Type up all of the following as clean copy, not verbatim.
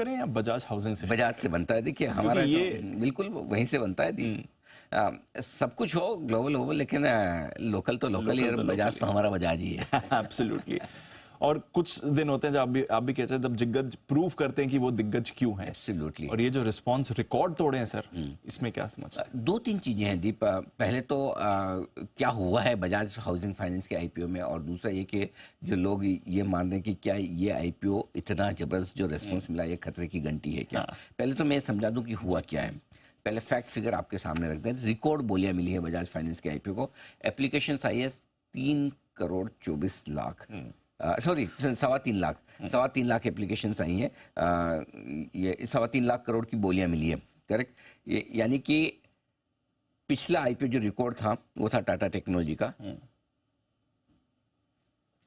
करें या बजाज हाउसिंग से? बजाज से बनता है। देखिए हमारा ये तो बिल्कुल वहीं से बनता है। सब कुछ हो ग्लोबल हो, लेकिन लोकल तो लोकल ही, और बजाज तो हमारा बजाज ही है। एब्सोल्युटली। और कुछ दिन होते हैं जब आप भी कहते हैं, जब दिग्गज प्रूव करते हैं कि वो दिग्गज क्यों हैं। एब्सोल्युटली। और ये जो रिस्पांस रिकॉर्ड तोड़े हैं सर, इसमें क्या समझ? दो तीन चीजें हैं दीप। पहले तो क्या हुआ है बजाज हाउसिंग फाइनेंस के आईपीओ में, और दूसरा ये कि जो लोग ये मान रहे हैं कि क्या ये आईपीओ इतना जबरदस्त जो रेस्पॉन्स मिला, ये खतरे की घंटी है क्या? पहले तो मैं समझा दूं कि हुआ क्या है। पहले फैक्ट फिगर आपके सामने रखते हैं। रिकॉर्ड बोलियां मिली है बजाज फाइनेंस के आईपीओ को। एप्लीकेशन आई है 3,24,00,000, सॉरी 3.25 लाख, 3.25 लाख एप्लीकेशन आई हैं। ये 3.25 लाख करोड़ की बोलियां मिली है, करेक्ट। यानी कि पिछला आईपीओ जो रिकॉर्ड था वो था टाटा टेक्नोलॉजी का,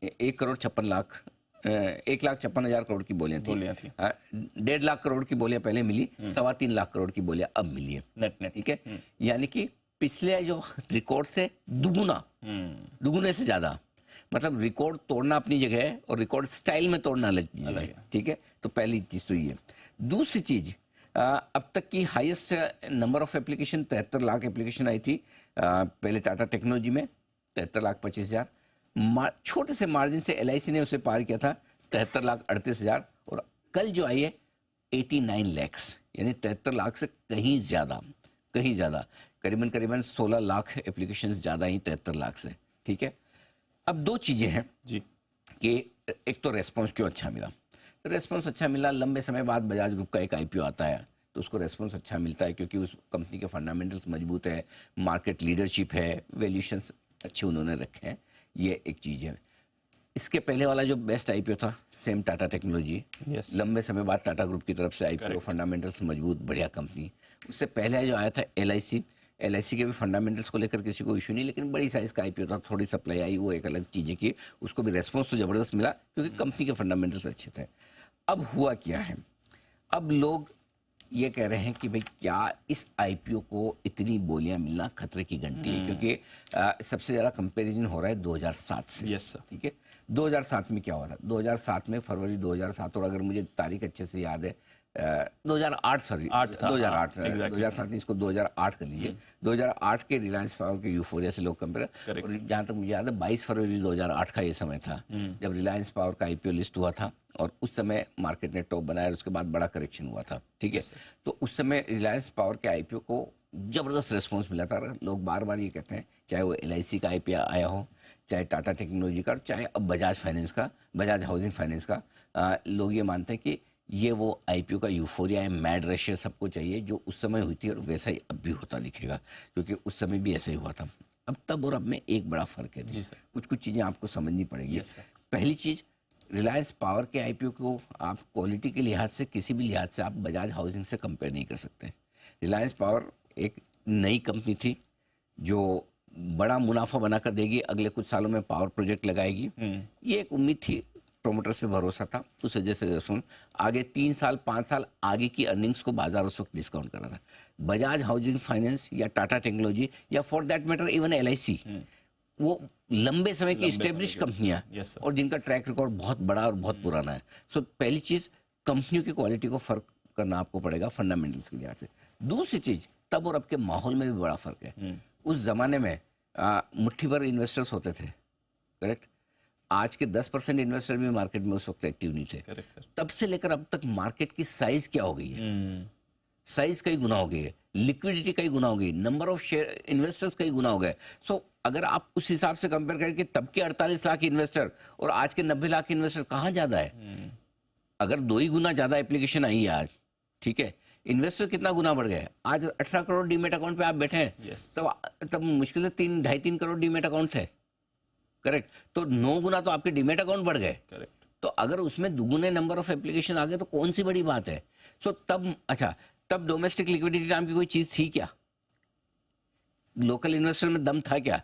1,56,00,000, 1,56,000 करोड़ की बोलियां थी। 1.5 लाख करोड़ की बोलियां पहले मिली, 3.25 लाख करोड़ की बोलियां अब मिली है, नेट। ठीक है, यानी कि पिछले जो रिकॉर्ड से दुगुने से ज्यादा। मतलब रिकॉर्ड तोड़ना अपनी जगह है, और रिकॉर्ड स्टाइल में तोड़ना अलग है। ठीक है, तो पहली चीज तो ये। दूसरी चीज, अब तक की highest number of application 73 lakh application आई थी पहले टाटा टेक्नोलॉजी में, 73,25,000। छोटे से मार्जिन से एलआईसी ने उसे पार किया था, 73,38,000। और कल जो आई है 89 लैक्स, यानी 73 लाख से कहीं ज्यादा, करीबन 16 लाख एप्लीकेशन ज्यादा ही 73 लाख से। ठीक है, अब दो चीजें हैं जी कि एक तो रेस्पॉन्स क्यों अच्छा मिला। तो रेस्पॉन्स अच्छा मिला, लंबे समय बाद बजाज ग्रुप का एक आईपीओ आता है तो उसको रेस्पॉन्स अच्छा मिलता है, क्योंकि उस कंपनी के फंडामेंटल्स मजबूत है, मार्केट लीडरशिप है, वैल्यूएशंस अच्छे उन्होंने रखे हैं। ये एक चीज़ है। इसके पहले वाला जो बेस्ट आईपीओ था, सेम टाटा टेक्नोलॉजी, लंबे समय बाद टाटा ग्रुप की तरफ से आईपीओ, फंडामेंटल्स मजबूत, बढ़िया कंपनी। उससे पहले जो आया था एलआईसी के भी फंडामेंटल्स को लेकर किसी को इशू नहीं, लेकिन बड़ी साइज का आईपीओ था, थोड़ी सप्लाई आई, वो एक अलग चीज़ है कि उसको भी रेस्पॉन्स तो ज़बरदस्त मिला क्योंकि कंपनी के फंडामेंटल्स अच्छे थे। अब हुआ क्या है, अब लोग ये कह रहे हैं कि भाई क्या इस आईपीओ को इतनी बोलियां मिलना खतरे की घंटी है, क्योंकि सबसे ज़्यादा कंपैरिजन हो रहा है 2007 से। Yes sir. ठीक है, 2007 में क्या हो रहा है, 2007 में फरवरी 2007, और अगर मुझे तारीख अच्छे से याद है 2008, सॉरी 2008, 2007 नहीं, इसको 2008 कर लीजिए। 2008 के रिलायंस पावर के यूफोरिया से लोग कंपेयर, और जहाँ तक मुझे याद है 22 फरवरी 2008 का ये समय था जब रिलायंस पावर का आईपीओ लिस्ट हुआ था, और उस समय मार्केट ने टॉप बनाया, उसके बाद बड़ा करेक्शन हुआ था। ठीक है, तो उस समय रिलायंस पावर के आईपीओ को जबरदस्त रिस्पॉन्स मिला था। लोग बार बार ये कहते हैं, चाहे वो एलआईसी का आईपीओ आया हो, चाहे टाटा टेक्नोलॉजी का, चाहे अब बजाज फाइनेंस का, बजाज हाउसिंग फाइनेंस का, लोग ये मानते हैं कि ये वो आईपीओ का यूफोरिया है, मैड रश है, सबको चाहिए, जो उस समय हुई थी, और वैसा ही अब भी होता दिखेगा, क्योंकि उस समय भी ऐसा ही हुआ था। अब तब और अब में एक बड़ा फर्क है, कुछ चीज़ें आपको समझनी पड़ेगी। पहली चीज़, रिलायंस पावर के आईपीओ को आप क्वालिटी के लिहाज से, किसी भी लिहाज से आप बजाज हाउसिंग से कंपेयर नहीं कर सकते। रिलायंस पावर एक नई कंपनी थी जो बड़ा मुनाफा बनाकर देगी, अगले कुछ सालों में पावर प्रोजेक्ट लगाएगी, ये एक उम्मीद थी, प्रोमोटर्स पे भरोसा था, उस वजह से सुन आगे 3 साल 5 साल आगे की अर्निंग्स को बाजार उस वक्त डिस्काउंट कर रहा था। बजाज हाउसिंग फाइनेंस या टाटा टेक्नोलॉजी या for that matter even LIC, वो लंबे समय की स्टेब्लिश कंपनियां और जिनका ट्रैक रिकॉर्ड बहुत बड़ा और बहुत पुराना है। सो पहली चीज, कंपनियों की क्वालिटी को फर्क करना आपको पड़ेगा फंडामेंटल्स के लिहाज से। दूसरी चीज, तब और अब के माहौल में भी बड़ा फर्क है। उस जमाने में मुट्ठी भर इन्वेस्टर्स होते थे, करेक्ट। आज के 10% इन्वेस्टर भी मार्केट में उस वक्त एक्टिव नहीं थे। तब से लेकर अब तक मार्केट की साइज क्या हो गई है, साइज कई गुना हो गई है, लिक्विडिटी कई गुना हो गई, नंबर ऑफ शेयर इन्वेस्टर्स कई गुना हो गए। सो अगर आप उस हिसाब से कंपेयर करें कि तब के 48 लाख इन्वेस्टर और आज के 90 लाख इन्वेस्टर, कहाँ ज्यादा है? अगर 2 ही गुना ज्यादा एप्लीकेशन आई है आज, ठीक है, इन्वेस्टर कितना गुना बढ़ गए। आज 18 करोड़ डीमेट अकाउंट पे आप बैठे हैं, तब मुश्किल से 2.5-3 करोड़ डीमेट अकाउंट थे, करेक्ट। तो 9 गुना तो आपके डीमेट अकाउंट बढ़ गए, करेक्ट। तो अगर उसमें दुगुने नंबर ऑफ एप्लीकेशन आ गए तो कौन सी बड़ी बात है। सो तब अच्छा, तब डोमेस्टिक लिक्विडिटी नाम की कोई चीज थी क्या? लोकल इन्वेस्टर में दम था क्या?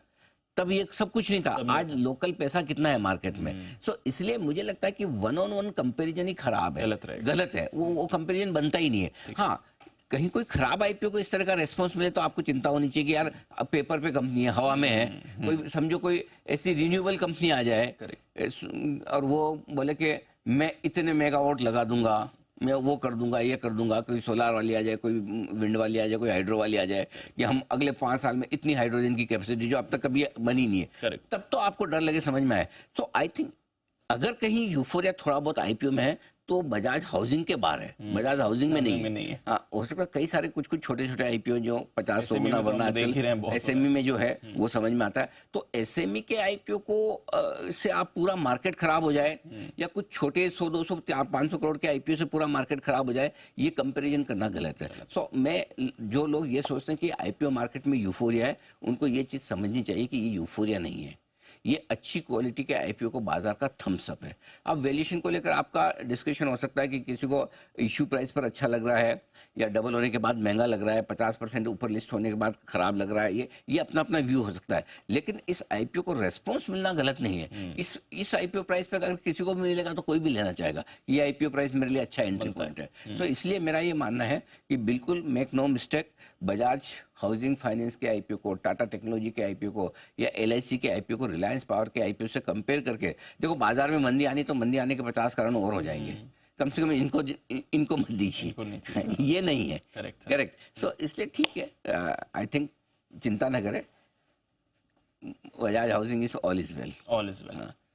तब ये सब कुछ नहीं था। आज लोकल पैसा कितना है मार्केट में। सो इसलिए मुझे लगता है कि 1-on-1 कंपैरिजन ही खराब है, गलत है, वो कंपैरिजन बनता ही नहीं है। हाँ, कहीं कोई खराब आईपीओ को इस तरह का रेस्पॉन्स मिले तो आपको चिंता होनी चाहिए कि यार अब पेपर पे कंपनी है, हवा में है, कोई समझो कोई ऐसी रिन्यूएबल कंपनी आ जाए और वो बोले कि मैं इतने मेगावाट लगा दूंगा, मैं वो कर दूंगा, ये कर दूंगा, कोई सोलार वाली आ जाए, कोई विंड वाली आ जाए, कोई हाइड्रो वाली आ जाए, कि हम अगले 5 साल में इतनी हाइड्रोजन की कैपेसिटी जो अब तक कभी बनी नहीं है, Correct. तब तो आपको डर लगे, समझ में आए। सो आई थिंक अगर कहीं यूफोरिया थोड़ा बहुत आईपीओ में है तो बजाज हाउसिंग के बाहर है, बजाज हाउसिंग में नहीं है। हाँ, हो सकता है कई सारे कुछ छोटे छोटे आईपीओ जो 50-100 गुना, वरना आजकल एसएमई में जो है वो समझ में आता है। तो एसएमई के आईपीओ को से आप पूरा मार्केट खराब हो जाए, या कुछ छोटे 100-200-500 करोड़ के आईपीओ से पूरा मार्केट खराब हो जाए, ये कंपैरिजन करना गलत है। सो मैं, जो लोग ये सोचते हैं कि आईपीओ मार्केट में यूफोरिया है, उनको ये चीज समझनी चाहिए कि ये यूफोरिया नहीं है, ये अच्छी क्वालिटी के आईपीओ को बाजार का थम्स अप है। अब वैल्यूएशन को लेकर आपका डिस्कशन हो सकता है कि किसी को इश्यू प्राइस पर अच्छा लग रहा है, या डबल होने के बाद महंगा लग रहा है, 50% ऊपर लिस्ट होने के बाद खराब लग रहा है, ये अपना अपना व्यू हो सकता है। लेकिन इस आईपीओ को रेस्पॉन्स मिलना गलत नहीं है। इस आईपीओ प्राइस पर अगर किसी को भी मिलेगा तो कोई भी लेना चाहेगा, ये आईपीओ प्राइस मेरे लिए अच्छा एंट्री पॉइंट है। सो इसलिए मेरा ये मानना है कि बिल्कुल make no mistake, Bajaj housing finance के आईपीओ को, टाटा टेक्नोलॉजी के आईपीओ को, या एलआईसी के आईपीओ को रिलायंस पावर के आईपीओ से कंपेयर करके देखो, बाजार में मंदी आनी तो मंदी आने के 50 कारण और हो जाएंगे, कम से कम इनको मत दीजिए। ये नहीं है। करेक्ट। सो इसलिए ठीक है, आई थिंक चिंता न करें, Bajaj housing is all is well.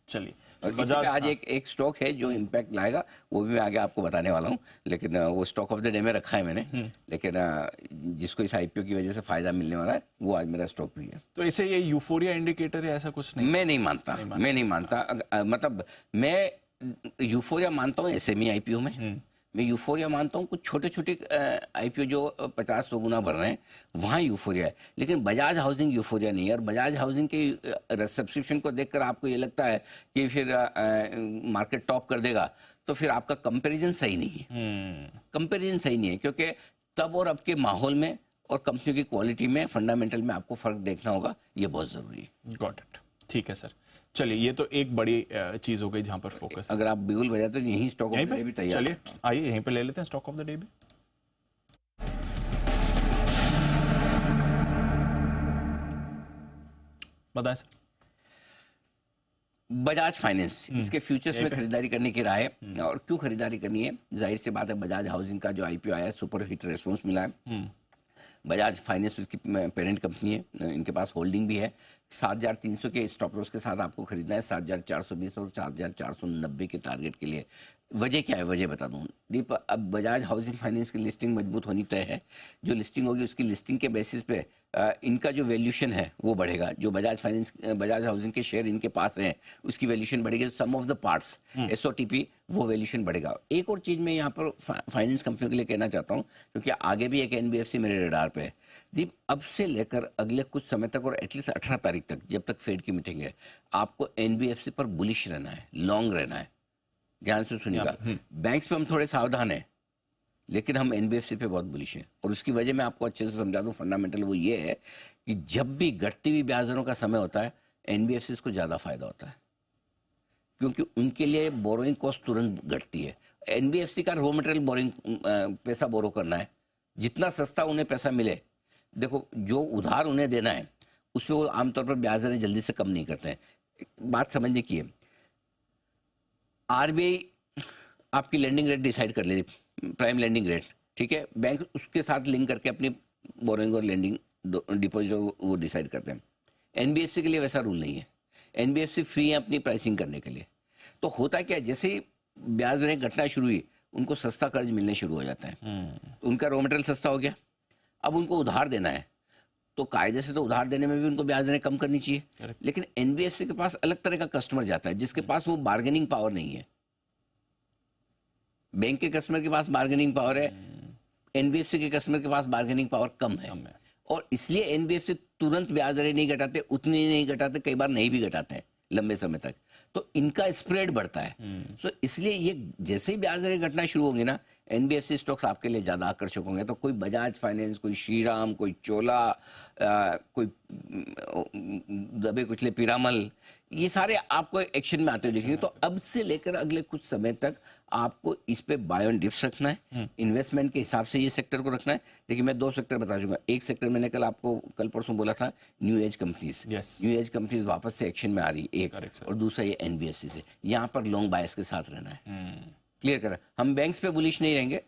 चलिए, और बजाज आज एक स्टॉक है जो इम्पैक्ट लाएगा, वो भी मैं आगे आपको बताने वाला हूँ, लेकिन वो स्टॉक ऑफ द डे में रखा है मैंने, लेकिन जिसको इस आईपीओ की वजह से फायदा मिलने वाला है, वो आज मेरा स्टॉक भी है। तो इसे ये यूफोरिया इंडिकेटर है, ऐसा कुछ नहीं? मैं नहीं मानता। मतलब मैं यूफोरिया मानता हूँ एसएमई आईपीओ में, मैं यूफोरिया मानता हूँ कुछ छोटे छोटे आईपीओ जो 50-100 गुना बढ़ रहे हैं, वहाँ यूफोरिया है। लेकिन बजाज हाउसिंग यूफोरिया नहीं है। और बजाज हाउसिंग के सब्सक्रिप्शन को देखकर आपको ये लगता है कि फिर मार्केट टॉप कर देगा, तो फिर आपका कंपैरिजन सही नहीं है। कंपैरिजन सही नहीं है, क्योंकि तब और अब के माहौल में और कंपनियों की क्वालिटी में, फंडामेंटल में आपको फर्क देखना होगा, ये बहुत जरूरी है। Got it. ठीक है सर, चलिए, ये तो एक बड़ी चीज हो गई जहां पर फोकस। अगर आप बिल्कुल बजाते तो यही स्टॉक ऑफ द डे भी तैयार। चलिए आइए यहीं पे ले लेते हैं स्टॉक ऑफ द डे भी। बताएं सर। बजाज फाइनेंस, इसके फ्यूचर्स में खरीदारी करने की राय है। और क्यों खरीदारी करनी है? जाहिर सी बात है, बजाज हाउसिंग का जो आईपीओ आया है, सुपर हिट रेस्पॉन्स मिला है। बजाज फाइनेंस उसकी पेरेंट कंपनी है, इनके पास होल्डिंग भी है। 7,300 के स्टॉप लॉस के साथ आपको खरीदना है, 7,420 और 7,490 के टारगेट के लिए। वजह क्या है? वजह बता दूं दीप। अब बजाज हाउसिंग फाइनेंस की लिस्टिंग मजबूत होनी तय है। जो लिस्टिंग होगी उसकी लिस्टिंग के बेसिस पे इनका जो वैल्यूशन है वो बढ़ेगा। जो बजाज हाउसिंग के शेयर इनके पास हैं उसकी वैल्यूशन बढ़ेगी। सम ऑफ द पार्ट्स एसओटीपी, वो वैल्यूशन बढ़ेगा। एक और चीज मैं यहाँ पर फाइनेंस कंपनियों के लिए कहना चाहता हूँ, क्योंकि आगे भी एक एनबीएफसी मेरे रडार पे है दीप। अब से लेकर अगले कुछ समय तक और एटलीस्ट 18 तारीख तक, जब तक फेड की मीटिंग है, आपको एनबीएफसी पर बुलिश रहना है, लॉन्ग रहना है। ध्यान से सुनिएगा। बैंक्स पे हम थोड़े सावधान हैं, लेकिन हम एनबीएफसी पे बहुत बुलिश हैं। और उसकी वजह मैं आपको अच्छे से समझा दूं। फंडामेंटल वो ये है कि जब भी घटती हुई ब्याज दरों का समय होता है, एनबीएफसी को ज़्यादा फायदा होता है, क्योंकि उनके लिए बोरोइंग कॉस्ट तुरंत घटती है। एनबीएफसी का रॉ मटेरियल बोरिंग, पैसा बोरो करना है, जितना सस्ता उन्हें पैसा मिले। देखो, जो उधार उन्हें देना है उस पर वो आमतौर पर ब्याज दरें जल्दी से कम नहीं करते हैं। बात समझने की है, आरबीआई आपकी लेंडिंग रेट डिसाइड कर ले, प्राइम लेंडिंग रेट, ठीक है। बैंक उसके साथ लिंक करके अपनी बोरिंग और लेंडिंग डिपॉजिट वो डिसाइड करते हैं। एनबीएफसी के लिए वैसा रूल नहीं है। एनबीएफसी फ्री है अपनी प्राइसिंग करने के लिए। तो होता क्या है, जैसे ही ब्याज दरें घटना शुरू हुई, उनको सस्ता कर्ज मिलने शुरू हो जाता है। उनका रॉ मटेरियल सस्ता हो गया, अब उनको उधार देना है, तो कायदे से तो उधार देने में भी उनको ब्याज दरें कम करनी चाहिए। लेकिन एनबीएफसी के पास अलग तरह का कस्टमर जाता है, जिसके पास वो बार्गेनिंग पावर नहीं है। बैंक के कस्टमर के पास बार्गेनिंग पावर है, एनबीएफसी के कस्टमर के पास बार्गेनिंग पावर कम है। और इसलिए एनबीएफसी तुरंत ब्याज दरें नहीं घटाते, उतनी नहीं घटाते, कई बार नहीं भी घटाते हैं लंबे समय तक, तो इनका स्प्रेड बढ़ता है। सो इसलिए ये जैसे ही ब्याज दरें घटना शुरू होंगी ना, एनबीएफसी स्टॉक्स आपके लिए ज़्यादा आकर्षक होंगे। तो कोई बजाज फाइनेंस, कोई श्रीराम, कोई चोला, कोई दबे कुचले पीरामल, ये सारे आपको एक्शन में आते हुए दिखेंगे। तो अब से लेकर अगले कुछ समय तक आपको इस पे बाय ऑन डिप्स रखना है, इन्वेस्टमेंट के हिसाब से ये सेक्टर को रखना है। देखिए, मैं 2 सेक्टर बता दूंगा। एक सेक्टर मैंने कल परसों बोला था, new age companies. New age companies वापस से एक्शन में आ रही एक, और दूसरा ये एनबीएफसी से। यहाँ पर लॉन्ग बायस के साथ रहना है। क्लियर करें, हम बैंक्स पे बुलिश नहीं रहेंगे,